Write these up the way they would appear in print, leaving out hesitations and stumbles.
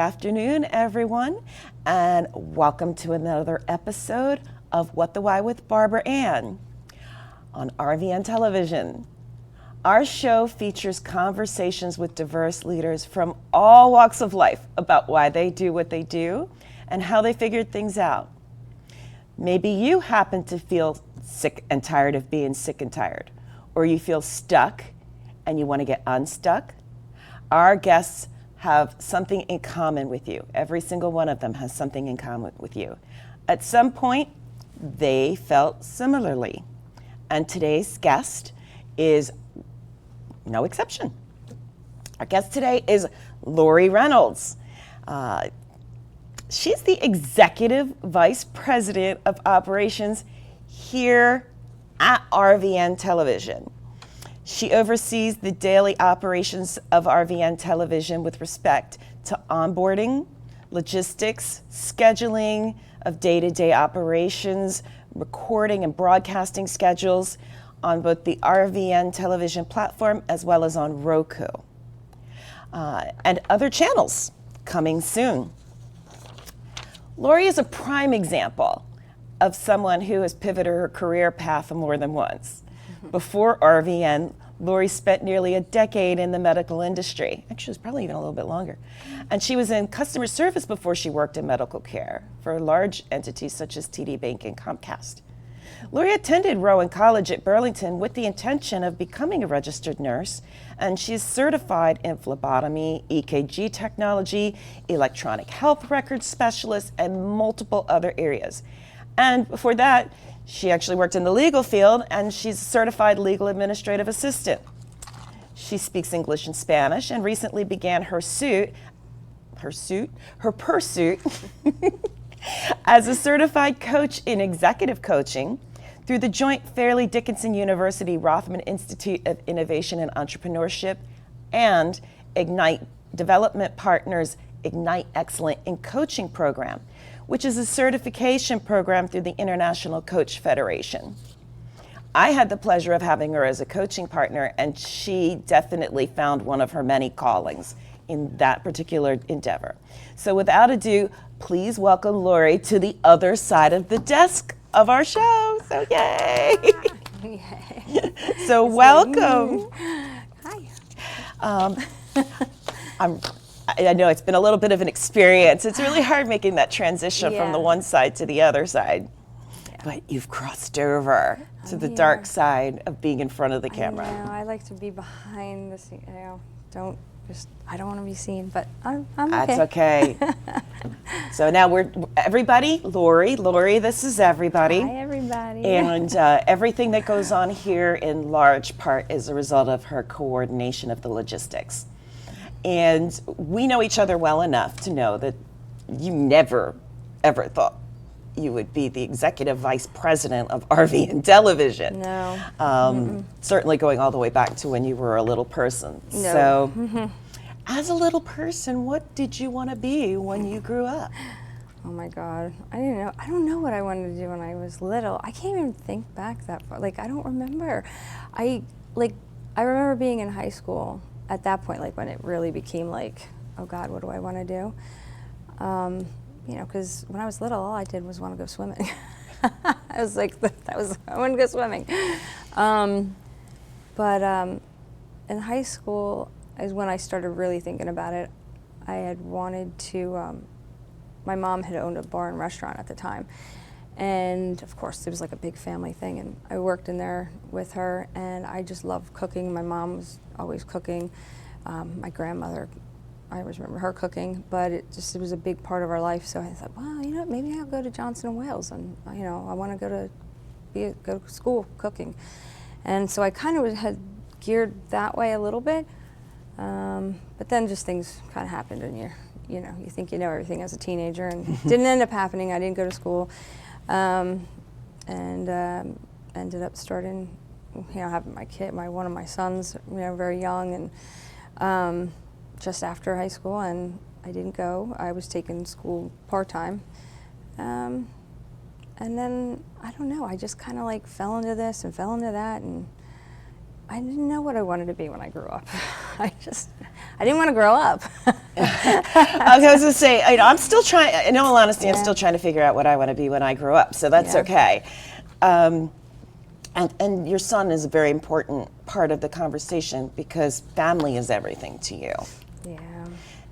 afternoon, everyone, and welcome to another episode of What the Why with Barbara Ann on RVN Television. Our show features conversations with diverse leaders from all walks of life about why they do what they do and how they figured things out. Maybe you happen to feel sick and tired of being sick and tired, or you feel stuck and you want to get unstuck. Our guests have something in common with you. Every single one of them has something in common with you. At some point, they felt similarly. And today's guest is no exception. Our guest today is Lori Reynolds. She's the Executive Vice President of Operations here at RVN Television. She oversees the daily operations of RVN Television with respect to onboarding, logistics, scheduling of day-to-day operations, recording and broadcasting schedules on both the RVN Television platform as well as on Roku, and other channels coming soon. Lori is a prime example of someone who has pivoted her career path more than once. Before RVN, Lori spent nearly a decade in the medical industry. Actually, it was probably even a little bit longer. And she was in customer service before she worked in medical care for large entities such as TD Bank and Comcast. Lori attended Rowan College at Burlington with the intention of becoming a registered nurse, and she's certified in phlebotomy, EKG technology, electronic health record specialist, and multiple other areas. And before that, she actually worked in the legal field, and she's a certified legal administrative assistant. She speaks English and Spanish and recently began her pursuit as a certified coach in executive coaching through the joint Fairleigh Dickinson University Rothman Institute of Innovation and Entrepreneurship and Ignite Development Partners Ignite Excellent in Coaching program, which is a certification program through the International Coach Federation. I had the pleasure of having her as a coaching partner, and she definitely found one of her many callings in that particular endeavor. So without ado, please welcome Lori to the other side of the desk of our show. So yay! Yay. So welcome. Hi. I know it's been a little bit of an experience. It's really hard making that transition from the one side to the other side. Yeah. But you've crossed over to the dark side of being in front of the camera. I know. I like to be behind the scene. I don't want to be seen, but I'm okay. That's okay. So now everybody, Lori, this is everybody. Hi, everybody. And everything that goes on here in large part is a result of her coordination of the logistics. And we know each other well enough to know that you never, ever thought you would be the Executive Vice President of RVN Television. No. Certainly going all the way back to when you were a little person. No. So, as a little person, what did you want to be when you grew up? Oh my God. I don't know what I wanted to do when I was little. I can't even think back that far. I don't remember. I remember being in high school at that point, when it really became oh God, what do I want to do? Because when I was little, all I did was want to go swimming. I was I want to go swimming. But in high school is when I started really thinking about it. I had wanted to, my mom had owned a bar and restaurant at the time. And of course, it was a big family thing, and I worked in there with her, and I just loved cooking. My mom was always cooking. My grandmother, I always remember her cooking, but it was a big part of our life. So I thought, well, maybe I'll go to Johnson & Wales, and I want to go to school cooking. And so I kind of had geared that way a little bit, but then just things kind of happened, and you think you know everything as a teenager, and didn't end up happening. I didn't go to school. And ended up starting, having one of my sons, very young, and just after high school, and I didn't go. I was taking school part-time. And then, I don't know, I just kind of fell into this and fell into that, and I didn't know what I wanted to be when I grew up. I didn't want to grow up. I was going to say, I'm still trying, in all honesty, I'm still trying to figure out what I want to be when I grow up, so that's okay. And your son is a very important part of the conversation because family is everything to you. Yeah.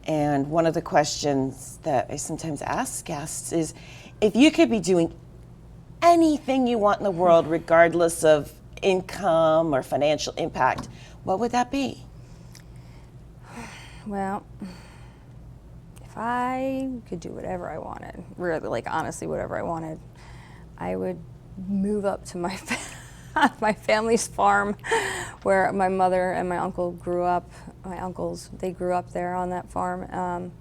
And one of the questions that I sometimes ask guests is, if you could be doing anything you want in the world, regardless of income or financial impact, what would that be? Well, if I could do whatever I wanted, really, like honestly, whatever I wanted, I would move up to my my family's farm where my mother and my uncle grew up. My uncles, they grew up there on that farm.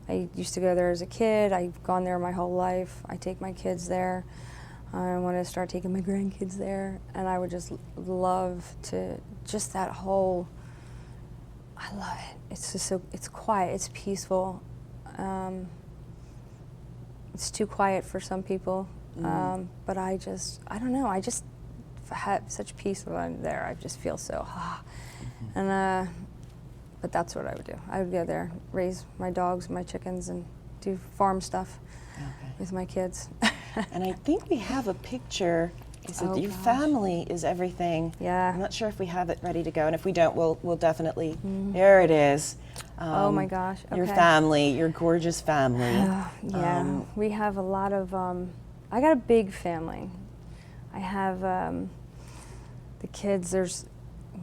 I used to go there as a kid. I've gone there my whole life. I take my kids there. I want to start taking my grandkids there, and I would just love to, just that whole, I love it. It's just so, it's quiet, it's peaceful. It's too quiet for some people, but I don't know, I just have such peace when I'm there. I just feel so, and but that's what I would do. I would go there, raise my dogs, my chickens, and do farm stuff with my kids. And I think we have a picture. So your gosh. family is everything. Yeah. I'm not sure if we have it ready to go, and if we don't, we'll definitely. There it is. Oh my gosh. Your okay. family, your gorgeous family. Yeah, we have a lot of. I got a big family. I have the kids.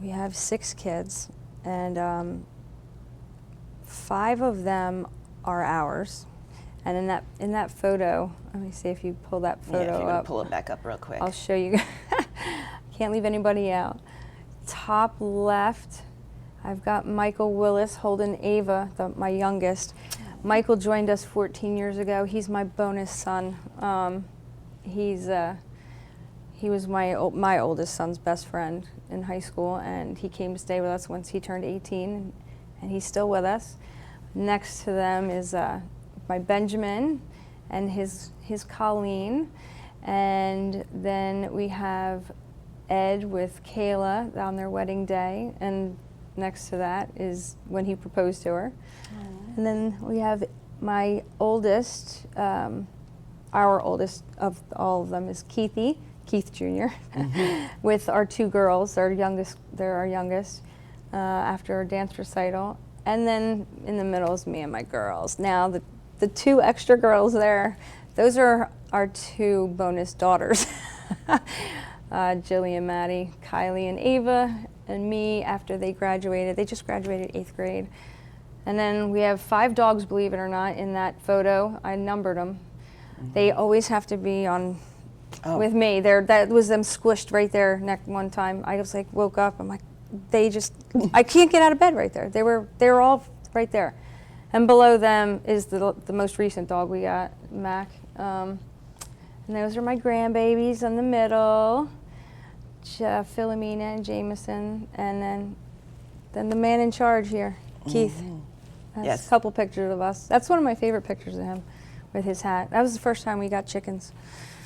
We have 6 kids, and 5 of them are ours. And in that photo, let me see if you pull that photo if you're gonna up. pull it back up real quick. I'll show you. Can't leave anybody out. Top left, I've got Michael Willis holding Ava, my youngest. Michael joined us 14 years ago. He's my bonus son. He was my oldest son's best friend in high school, and he came to stay with us once he turned 18, and he's still with us. Next to them is my Benjamin and his Colleen, and then we have Ed with Kayla on their wedding day, and next to that is when he proposed to her. And then we have my oldest, our oldest of all of them is Keith Jr. with our 2 girls, they're our youngest, after our dance recital. And then in the middle is me and my girls. Now the 2 extra girls there, those are our 2 bonus daughters. Jillian, Maddie, Kylie, and Ava, and me after they graduated. They just graduated 8th grade. And then we have 5 dogs, believe it or not, in that photo. I numbered them. They always have to be on with me. That was them squished right there one time. I was like, woke up, I'm like, I can't get out of bed right there. They were all right there. And below them is the most recent dog we got, Mac. And those are my grandbabies in the middle, Philomena and Jameson, and then the man in charge here, Keith. That's a couple pictures of us. That's one of my favorite pictures of him with his hat. That was the first time we got chickens.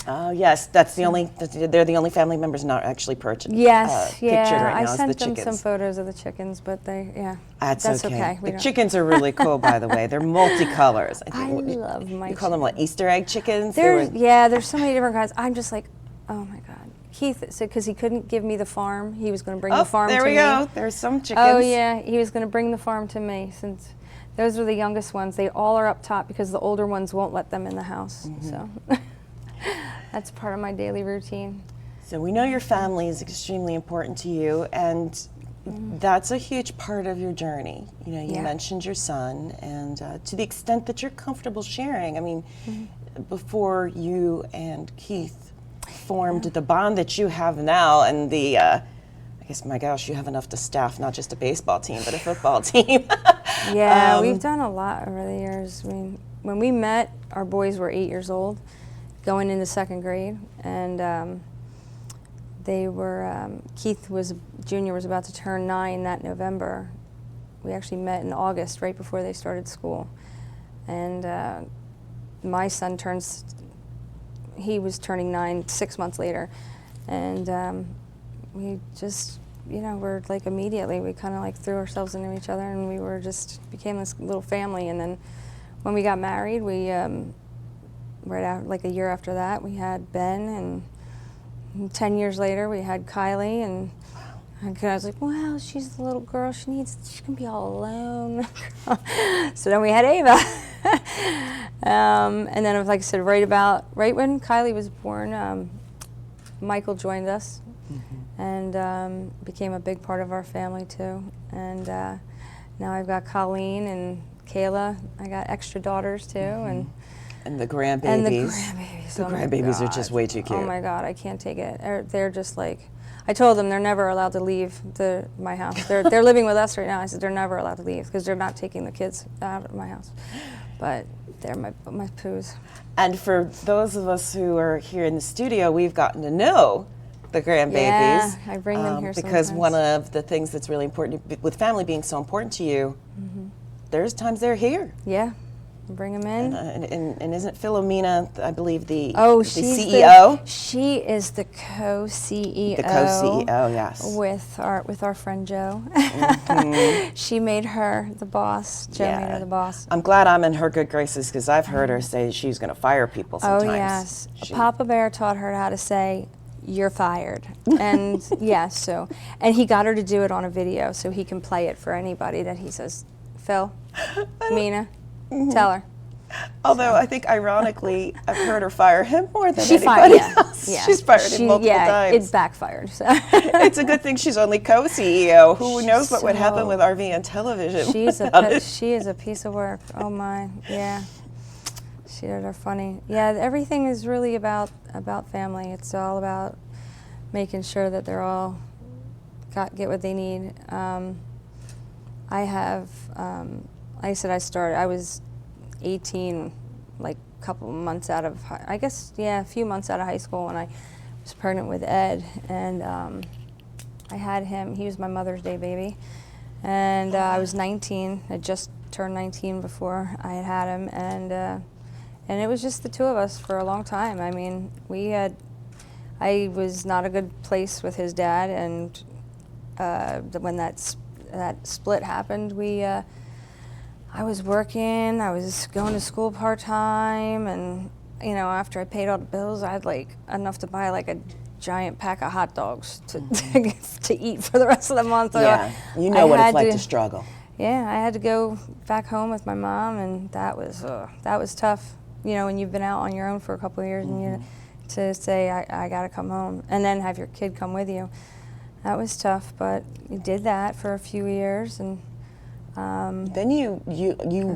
Oh yes, that's the only. They're the only family members not actually pictured. Yes, pictured right now I is sent the them chickens. some photos of the chickens, but That's okay. The chickens are really cool, by the way. They're multicolors. I love my. You call them what? Easter egg chickens? There's so many different kinds. I'm just like, oh my God. Keith said because he couldn't give me the farm, he was going to bring the farm to me. There we go. There's some chickens. Oh yeah, he was going to bring the farm to me since those are the youngest ones. They all are up top because the older ones won't let them in the house. So. That's part of my daily routine. So we know your family is extremely important to you, and that's a huge part of your journey. You know, you mentioned your son, and to the extent that you're comfortable sharing, I mean, before you and Keith formed the bond that you have now, and I guess, my gosh, you have enough to staff not just a baseball team, but a football team. Yeah, we've done a lot over the years. I mean, when we met, our boys were 8 years old, going into 2nd grade, and they were, Keith Jr. was about to turn 9 that November. We actually met in August, right before they started school. And my son he was turning 9 6 months later. And we just you know, we're like immediately, we kind of like threw ourselves into each other, and we were just became this little family. And then when we got married, we, right out, like a year after that, we had Ben, and 10 years later, we had Kylie, and I was like, well, she's the little girl, she can be all alone. So then we had Ava. And then, like I said, right when Kylie was born, Michael joined us, and became a big part of our family too. And now I've got Colleen and Kayla. I got extra daughters too, and the grandbabies. And the grandbabies. The grandbabies are just way too cute. Oh my God, I can't take it. They're just like, I told them they're never allowed to leave my house. They're living with us right now. I said they're never allowed to leave because they're not taking the kids out of my house. But they're my poos. And for those of us who are here in the studio, we've gotten to know the grandbabies. Yeah, I bring them here because sometimes. one of the things that's really important with family being so important to you, there's times they're here. Yeah, bring them in. And isn't Philomena, I believe, the she's CEO? She is the co-CEO. The co-CEO, yes. With our friend Joe. She made her the boss. Joe made her the boss. I'm glad I'm in her good graces because I've heard her say she's going to fire people sometimes. Oh yes, Papa Bear taught her how to say, "You're fired," and and he got her to do it on a video so he can play it for anybody that he says, Phil, Mina, tell her. Although I think, ironically, I've heard her fire him more than anybody else. Yeah. She's fired him multiple times. It backfired. So. It's a good thing she's only co-CEO. Who knows what would happen with RVN Television? She is a piece of work. Oh my, yeah. They're funny. Yeah, everything is really about family. It's all about making sure that they're all get what they need. I have, like I said, I was 18, like a couple months out of, a few months out of high school when I was pregnant with Ed, and I had him. He was my Mother's Day baby, and I was 19. I just turned 19 before I had him, and it was just the two of us for a long time. I mean, I was not a good place with his dad, and when that split happened, I was working, I was going to school part-time, and after I paid all the bills, I had like enough to buy like a giant pack of hot dogs to eat for the rest of the month. Yeah, you know what it's like to struggle. Yeah, I had to go back home with my mom, and that was tough. When you've been out on your own for a couple of years, and to say I got to come home, and then have your kid come with you, that was tough. But you did that for a few years, and then you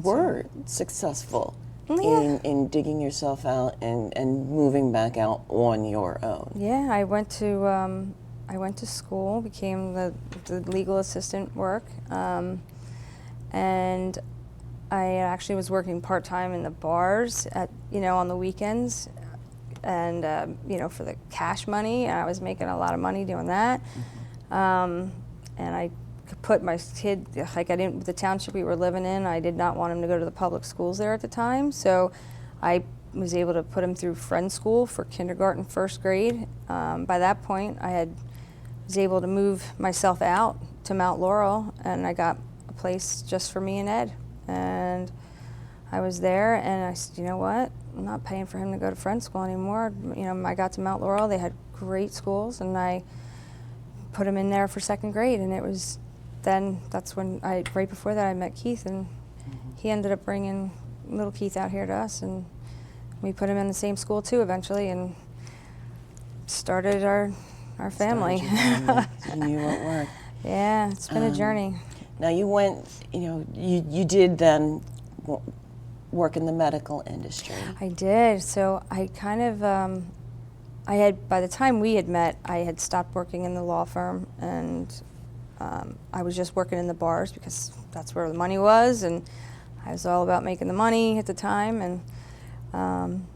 were successful in digging yourself out and moving back out on your own. Yeah, I went to school, became the legal assistant work, and I actually was working part-time in the bars on the weekends, and for the cash money, and I was making a lot of money doing that. And I put my kid, the township we were living in, I did not want him to go to the public schools there at the time, so I was able to put him through friend school for kindergarten, first grade. By that point, was able to move myself out to Mount Laurel, and I got a place just for me and Ed. And I was there, and I said, you know what? I'm not paying for him to go to friend school anymore. I got to Mount Laurel. They had great schools, and I put him in there for second grade. And that's when right before that, I met Keith, and he ended up bringing little Keith out here to us, and we put him in the same school too eventually, and started our family. You knew what worked. Yeah, it's been a journey. Now you went, you did then work in the medical industry. I did. So I kind of, by the time we had met, I had stopped working in the law firm, and I was just working in the bars because that's where the money was, and I was all about making the money at the time, and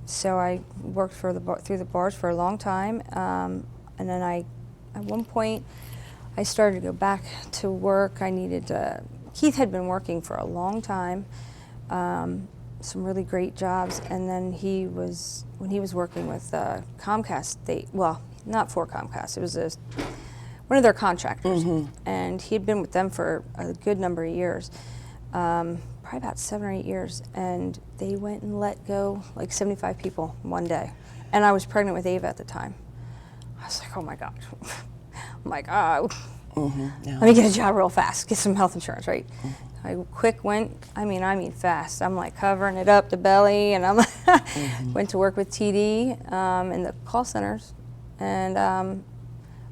so I worked through the bars for a long time, and then at one point, I started to go back to work. Keith had been working for a long time, some really great jobs, and then when he was working with Comcast, not for Comcast, it was one of their contractors, and he had been with them for a good number of years, probably about 7 or 8 years, and they went and let go like 75 people one day, and I was pregnant with Ava at the time. I was like, oh my God, I'm like, let me get a job real fast, get some health insurance, right? I quick went, I mean fast. I'm like covering it up, the belly, and I'm went to work with TD in the call centers, and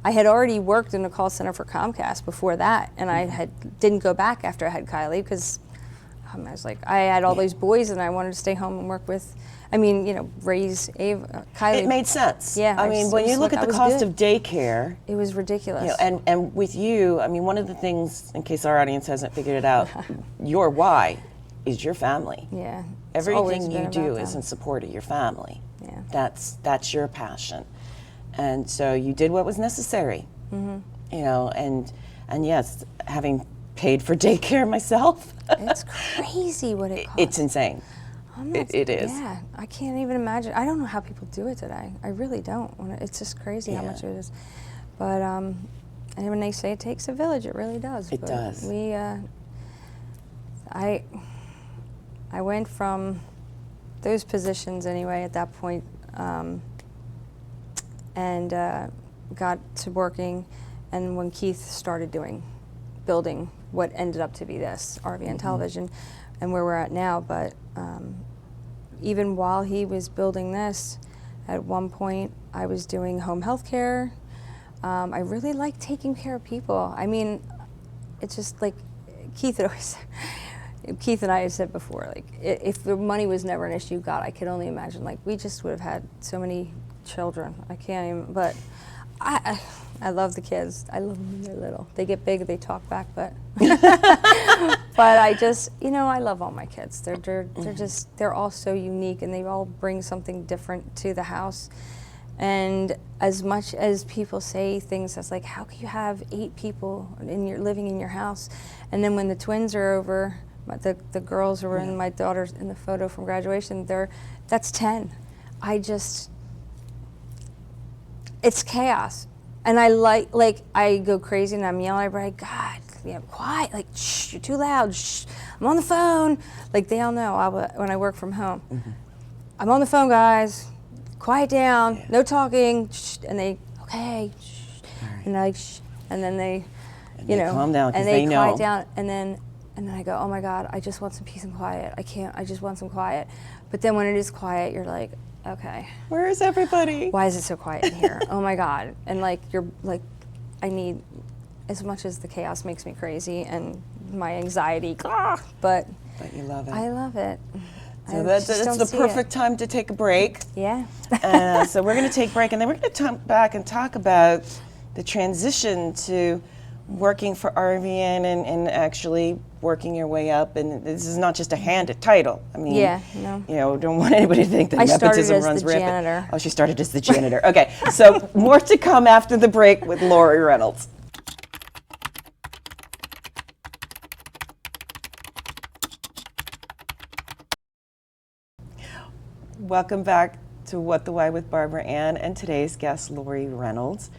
I had already worked in the call center for Comcast before that, and I didn't go back after I had Kylie because I was like, I had all these boys, and I wanted to stay home and work with, raise Ava, Kylie. It made sense. Yeah. I mean, when you look at the cost of daycare, it was ridiculous. And with you, one of the things, in case our audience hasn't figured it out, your why is your family. Yeah. Everything you do is in support of your family. Yeah. That's your passion. And so you did what was necessary. And yes, having paid for daycare myself. It's crazy what it costs. It's insane. It is. Yeah, I can't even imagine. I don't know how people do it today. I really don't. It's just crazy how much it is. But and when they say it takes a village, it really does. It does. I went from those positions anyway at that point, and got to working, and when Keith started building what ended up to be this RVN Television, and where we're at now. But even while he was building this, at one point I was doing home health care. I really like taking care of people. It's just like Keith and I had said before, like if the money was never an issue, God, I could only imagine, like we just would have had so many children. I can't even, but I love the kids. I love them when they're little. They get big, they talk back, but but I just, I love all my kids. They're all so unique, and they all bring something different to the house. And as much as people say things that's like, how can you have 8 people living in your house? And then when the twins are over, the girls were in my daughter's in the photo from graduation, that's 10. It's chaos. And I go crazy and I'm yelling at everybody, God, quiet, like, shh, you're too loud, shh, I'm on the phone. Like, they all know when I work from home. I'm on the phone, guys, quiet down, no talking, shh, and they, okay, shh, and like, shh, and then they, calm down, and they know. quiet down, and then I go, oh my God, I just want some peace and quiet. I just want some quiet. But then when it is quiet, you're like, okay. Where is everybody? Why is it so quiet in here? Oh my God. And I need, as much as the chaos makes me crazy and my anxiety, but you love it. I love it. So that's the perfect time to take a break. Yeah. So we're going to take a break, and then we're going to come back and talk about the transition to working for RVN and actually working your way up. And this is not just a handed title. Don't want anybody to think that nepotism runs rampant. Janitor. Oh, she started as the janitor. Okay, so more to come after the break with Lori Reynolds. Welcome back to What the Why with Barbara Ann, and today's guest, Lori Reynolds,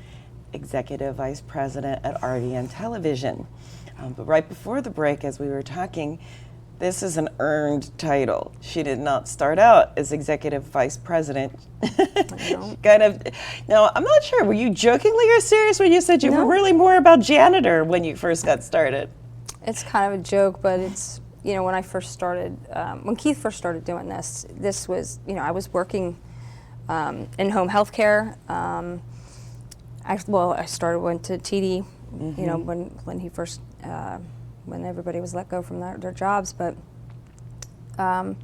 Executive Vice President at RVN Television. But right before the break, as we were talking, this is an earned title. She did not start out as Executive Vice President. Now, I'm not sure, were you jokingly or serious when you said you were really more about janitor when you first got started? It's kind of a joke, but it's, when I first started, when Keith first started doing this was, I was working in home health care. I went to TD, when he first, when everybody was let go from their jobs. But I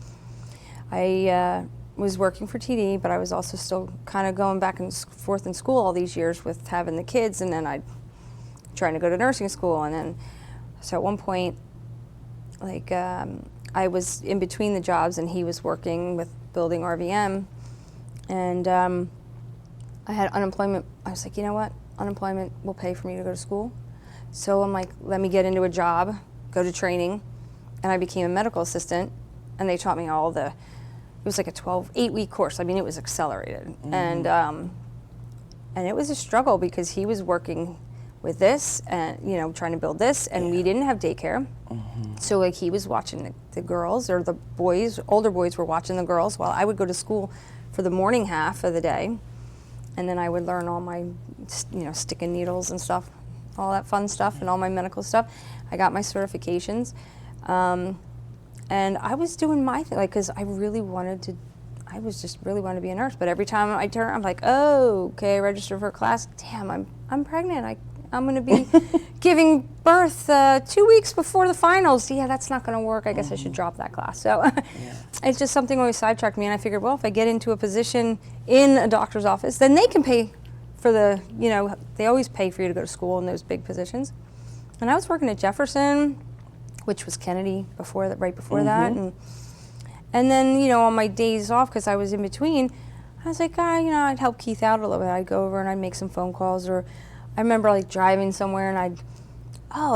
was working for TD, but I was also still kind of going back and forth in school all these years with having the kids, and then trying to go to nursing school. And then, so at one point, I was in between the jobs, and he was working with building RVM, and I had unemployment. I was like, you know what? Unemployment will pay for me to go to school. So I'm like, let me get into a job, go to training, and I became a medical assistant, and they taught me it was like a 8-week course. It was accelerated. And it was a struggle because he was working with this and, you know, trying to build this, and we didn't have daycare. So like he was watching the girls, or the boys, older boys were watching the girls while I would go to school for the morning half of the day. And then I would learn all my, you know, sticking needles and stuff, all that fun stuff and all my medical stuff. I got my certifications. And I was doing my thing, like, because I really wanted to, I was just really wanted to be a nurse. But every time I turn, I'm like, oh, okay, register for a class. Damn, I'm pregnant. I'm going to be giving birth 2 weeks before the finals. Yeah, that's not going to work. I guess I should drop that class. So it's just something always sidetracked me. And I figured, well, if I get into a position in a doctor's office, then they can pay for the, you know, they always pay for you to go to school in those big positions. And I was working at Jefferson, which was Kennedy before that, right before that. And then, you know, on my days off, because I was in between, I was like, you know, I'd help Keith out a little bit. I'd go over and I'd make some phone calls, or I remember like driving somewhere and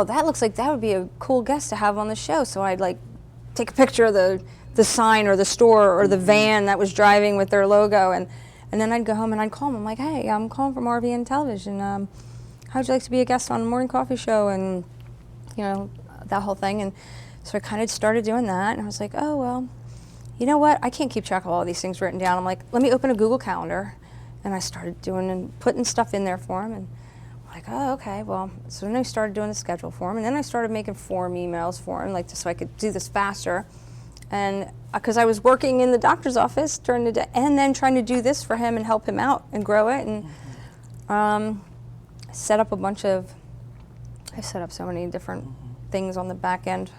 that looks like that would be a cool guest to have on the show. So I'd like take a picture of the sign or the store or the van that was driving with their logo, and then I'd go home and I'd call them. I'm like, hey, I'm calling from RVN Television. How'd you like to be a guest on a morning coffee show? And, you know, that whole thing. And so I kind of started doing that, and I was like, oh, well, you know what? I can't keep track of all these things written down. I'm like, let me open a Google Calendar. And I started doing and putting stuff in there for him. And I'm like, oh, okay, well, so then I started doing the schedule for him. And then I started making form emails for him, like, so I could do this faster. And because I was working in the doctor's office during the day, and then trying to do this for him and help him out and grow it. And set up a bunch of, I set up so many different things on the back end,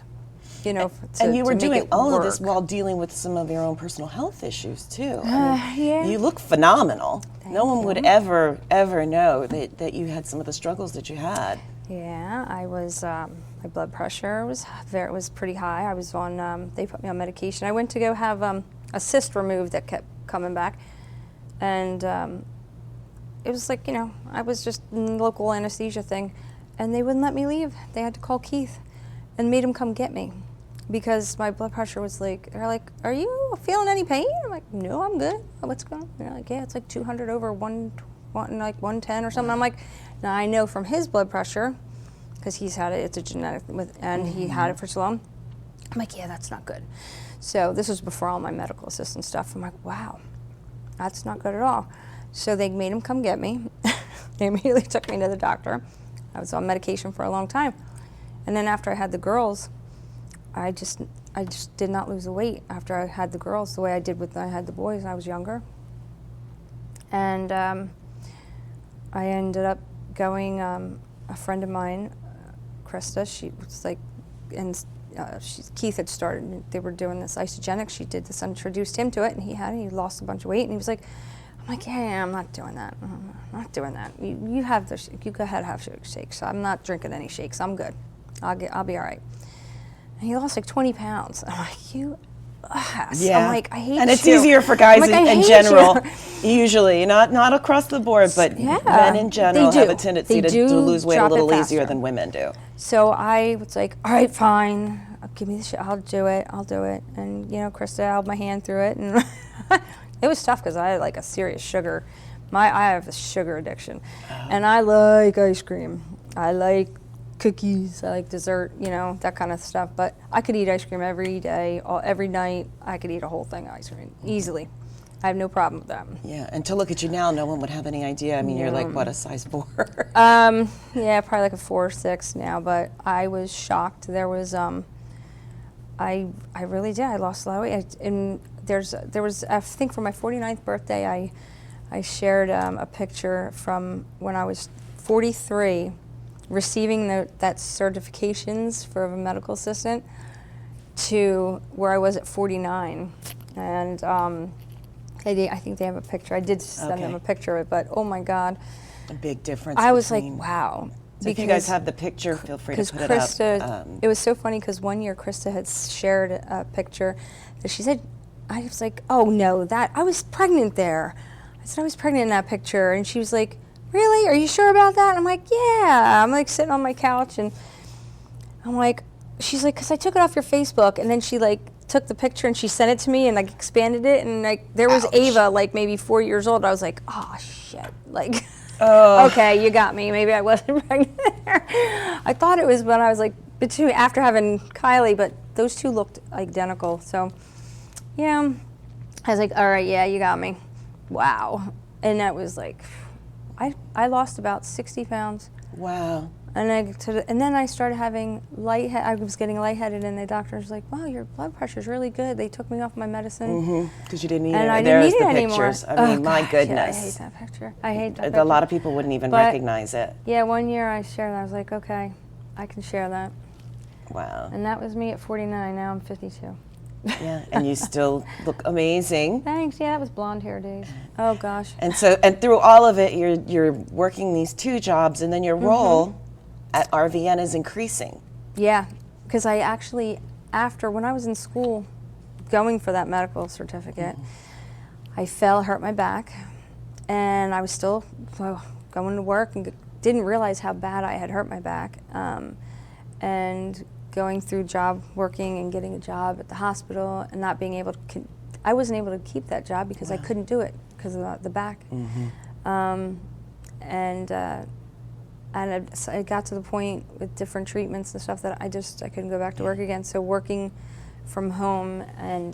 you know, and you were doing all of this while dealing with some of your own personal health issues too. I mean, yeah. You look phenomenal. No one you. would ever know that you had some of the struggles that you had. Yeah, I was, my blood pressure was pretty high. I was on, they put me on medication. I went to go have a cyst removed that kept coming back. And it was like, you know, I was just in the local anesthesia thing, and they wouldn't let me leave. They had to call Keith and made him come get me, because my blood pressure was like, they're like, are you feeling any pain? I'm like, no, I'm good. Oh, what's going on? They're like, yeah, it's like 200 over 110 or something. I'm like, now I know from his blood pressure, because he's had it, it's a genetic, and he had it for so long. I'm like, yeah, that's not good. So this was before all my medical assistant stuff. I'm like, wow, that's not good at all. So they made him come get me. They immediately took me to the doctor. I was on medication for a long time. And then after I had the girls, I just did not lose the weight after I had the girls the way I did when I had the boys when I was younger. And I ended up going, a friend of mine, Krista, she was like, and Keith had started, they were doing this isogenic, she did this, introduced him to it, and he lost a bunch of weight, and he was like, I'm like, yeah, I'm not doing that. I'm not doing that. You go ahead and have shakes. I'm not drinking any shakes. I'm good. I'll be all right. And he lost like 20 pounds. I'm like, you ass. Yeah. I'm like, I hate you. And it's easier for guys in general, you. Usually, not across the board, but men in general have a tendency to lose weight a little easier than women do. So I was like, all right, fine. Give me the shit. I'll do it. And, you know, Krista held my hand through it. And it was tough because I had like a serious sugar. I have a sugar addiction. And I like ice cream. I like cookies. I like dessert, you know, that kind of stuff. But I could eat ice cream every day, every night. I could eat a whole thing of ice cream easily. I have no problem with that. Yeah, and to look at you now, no one would have any idea. I mean, you're like, what, a size 4? Yeah, probably like a 4 or 6 now. But I was shocked. There was, I really did. I lost a lot of weight. And there was, I think for my 49th birthday, I shared a picture from when I was 43, receiving that certifications for a medical assistant, to where I was at 49. And I think they have a picture. I did send them a picture of it, but oh my God. A big difference. I was like, wow. So if you guys have the picture, feel free to put Krista, it up. It was so funny because one year Krista had shared a picture that she said, I was like, oh no, I was pregnant there. I said, I was pregnant in that picture. And she was like, really? Are you sure about that? And I'm like, yeah. I'm like sitting on my couch, and I'm like, she's like, because I took it off your Facebook. And then she like took the picture and she sent it to me and like expanded it. And like there was Ava, like maybe 4 years old. I was like, oh shit. Like, Oh. Okay, you got me. Maybe I wasn't pregnant there. I thought it was when I was like after having Kylie, but those two looked identical. So, yeah, I was like, all right, yeah, you got me. Wow. And that was like, I lost about 60 pounds. Wow. And then I started having I was getting lightheaded, and the doctor was like, "Wow, your blood pressure's really good." They took me off my medicine. Because you didn't need And it. I didn't There's need the it anymore. pictures. I mean, my gosh, goodness. Yeah, I hate that picture. I hate that A picture. lot of people wouldn't even But, recognize it. Yeah, one year I shared that. I was like, okay, I can share that. Wow. And that was me at 49. Now I'm 52. Yeah, and you still look amazing. Thanks. Yeah, that was blonde hair days. Oh gosh. And through all of it, you're working these 2 jobs, and then your role at RVN is increasing. Yeah, because I actually, when I was in school, going for that medical certificate, I fell, hurt my back, and I was still going to work and didn't realize how bad I had hurt my back. And going through working and getting a job at the hospital and not being able to, I wasn't able to keep that job because I couldn't do it because of the back. And I got to the point with different treatments and stuff that I couldn't go back to work again. So working from home and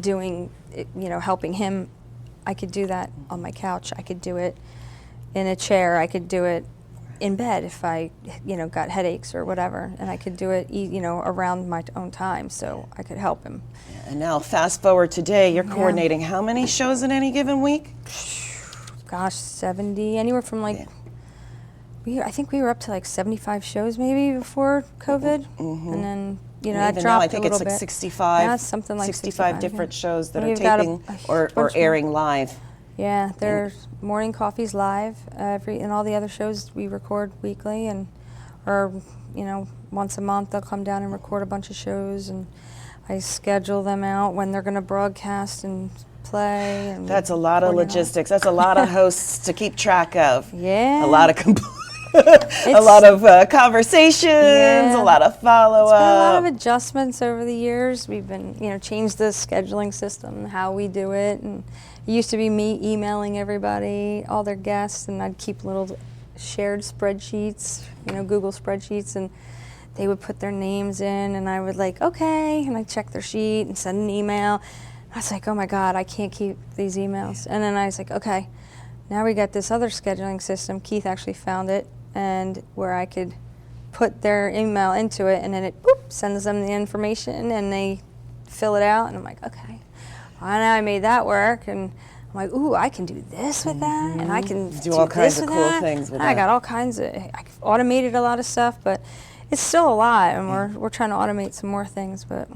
doing, helping him, I could do that on my couch. I could do it in a chair. I could do it in bed if I, got headaches or whatever, and I could do it, around my own time, so I could help him. And now, fast forward today, you're coordinating how many shows in any given week? Gosh, 70, anywhere from like, I think we were up to like 75 shows maybe before COVID, and then, that Even dropped now, I think a little it's like bit. 65, Yeah, something like 65 different shows that are We've got taping or bunch airing live. Yeah, there's Morning Coffee's live, and all the other shows we record weekly, or once a month they'll come down and record a bunch of shows, and I schedule them out when they're going to broadcast and play. And That's a lot of logistics. That's a lot of hosts to keep track of. Yeah. A lot of a lot of conversations, a lot of follow-up. It's been a lot of adjustments over the years. We've been, changed the scheduling system, how we do it, and it used to be me emailing everybody, all their guests, and I'd keep little shared spreadsheets, Google spreadsheets, and they would put their names in, and I would okay, and I'd check their sheet and send an email. I was like, oh my God, I can't keep these emails. And then I was like, okay, now we got this other scheduling system. Keith actually found it, and where I could put their email into it, and then it sends them the information, and they fill it out, and I'm like, okay. Now I made that work, and I'm like, ooh, I can do this with that, and I can do all kinds this of with cool that. things with I that. got all kinds of, I automated a lot of stuff, but it's still a lot, and we're trying to automate some more things, but.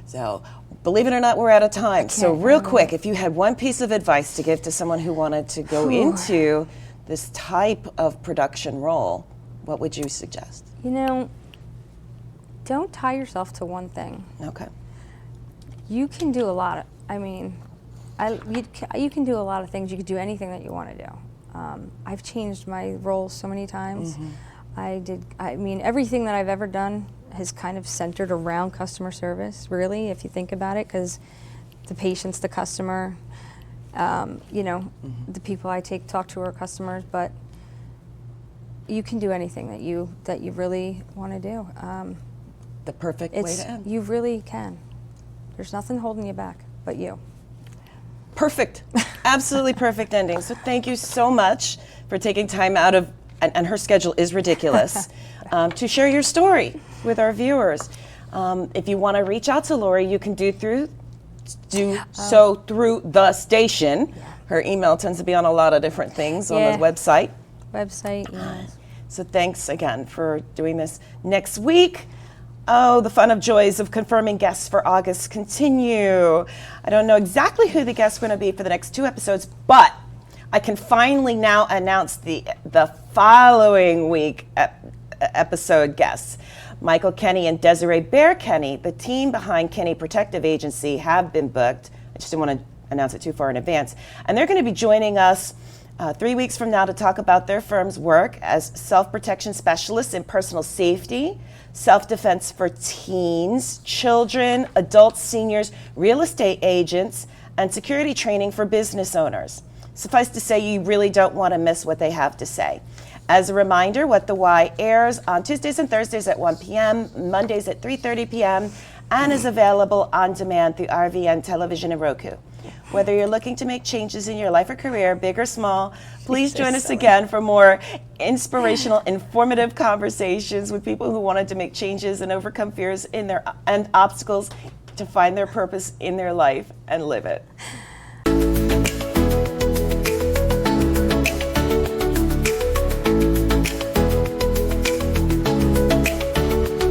So, believe it or not, we're out of time. So real quick, if you had one piece of advice to give to someone who wanted to go into this type of production role, what would you suggest? Don't tie yourself to one thing. Okay. You can do a lot you can do a lot of things. You could do anything that you want to do. I've changed my roles so many times. Everything that I've ever done has kind of centered around customer service, really, if you think about it, because the patient's the customer, the people I talk to are customers, but you can do anything that you really want to do. The perfect way to end. You really can. There's nothing holding you back but you. Perfect. Absolutely perfect ending. So thank you so much for taking time out of, and her schedule is ridiculous, to share your story with our viewers. If you want to reach out to Lori, you can do so through the station. Yeah. Her email tends to be on a lot of different things on the website. Yes. So thanks again for doing this. Next week, the fun of joys of confirming guests for August continue. I don't know exactly who the guests are going to be for the next 2 episodes, but I can finally now announce the following week episode guests. Michael Kenny and Desiree Bear Kenny, the team behind Kenny Protective Agency, have been booked. I just didn't want to announce it too far in advance. And they're going to be joining us 3 weeks from now to talk about their firm's work as self-protection specialists in personal safety, self-defense for teens, children, adults, seniors, real estate agents, and security training for business owners. Suffice to say, you really don't want to miss what they have to say. As a reminder, What the Why airs on Tuesdays and Thursdays at 1 p.m., Mondays at 3:30 p.m., and is available on demand through RVN Television and Roku. Whether you're looking to make changes in your life or career, big or small, please join us again for more inspirational, informative conversations with people who wanted to make changes and overcome fears and obstacles to find their purpose in their life and live it.